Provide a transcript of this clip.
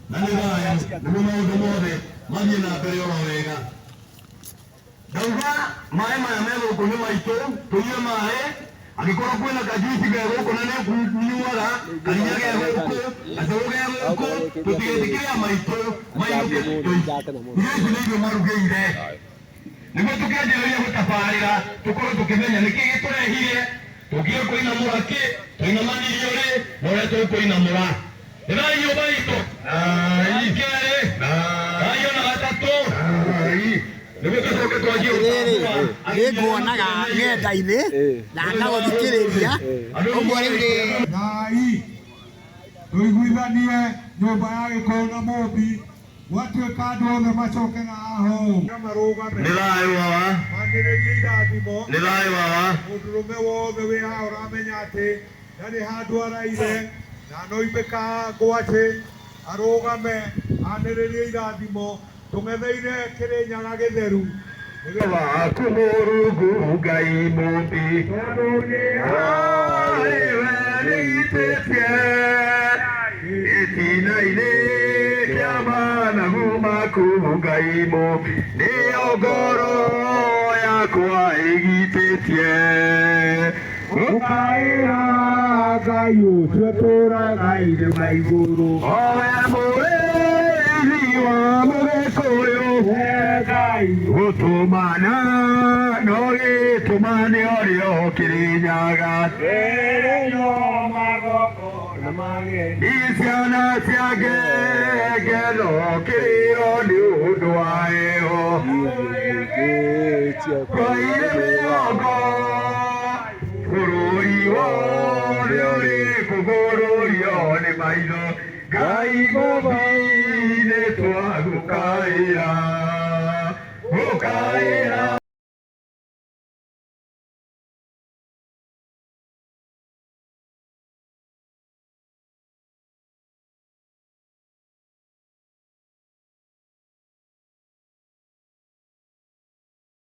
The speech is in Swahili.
na nĩ thayũ nĩguo maũndũ mothe mathiĩ na mbere oro wega. Ndauga maĩ maya me gũkũ nĩ maitũ, tũnyue maĩ, angĩkorwo kwĩna kajuici ge gũkũ na nĩkunyuaga, karinya ge gũkũ, gacũrũ ge gũkũ, tũtigetĩkĩre maitũ mainũke irio ici nĩ irio marugĩire, nĩguo tũkĩanjĩrĩria gũtabarĩra tũkorwo tũkĩmenya nĩkĩ gĩtũrehire, tũkiuga kũinamũra kĩ, tũinamanirie ũrĩ na ũrĩa tũkũinamũra. Nĩ thayũ nyũmba itũ, kerĩ, thayũ na gatatũ, nĩguo tũcoke twanjie nĩnguonaga ng'enda-inĩ na ngagũthikĩrĩria ũguo rĩu nĩ Ngai tũiguithanie nyũmba ya Gĩkũyũ na Mũmbi, gwatuĩka andũ othe macoke na aho marũgame. nĩ thayũ wawa, Manĩrĩrie irathimo, nĩ thayũ wawa, mũndũrũme wothe wĩ haha ũramenya atĩ ndarĩ handũ araire na anoimbĩka ngwatĩ arũgame anĩrĩrie irathimo tũng'etheire Kĩrĩnyaga gĩtheru waku Mũrungu Ngai Mũmbi, tondũ nĩ harĩwe rĩitĩtie gĩtina-inĩ kĩa managu maku Ngai Mũmbi, nĩyo ngoro yakwa ĩgitĩtie gũkaĩra Ngai ũcio ũtũũraga irĩma igũrũ. owe mũrĩithi wa Mũgĩkũyũ Ngai gũtũmana no gĩtũmane ũrĩo Kĩrĩnyaga Kĩrĩnyo magoko na mageni ciana cia ngengeno kĩrĩro nĩ ũndũ wa heho koire mĩongo bũrũri wothe ũrĩ kũgũrũrio nĩ maitho Ngai Mũmbi nĩ twagũkaĩra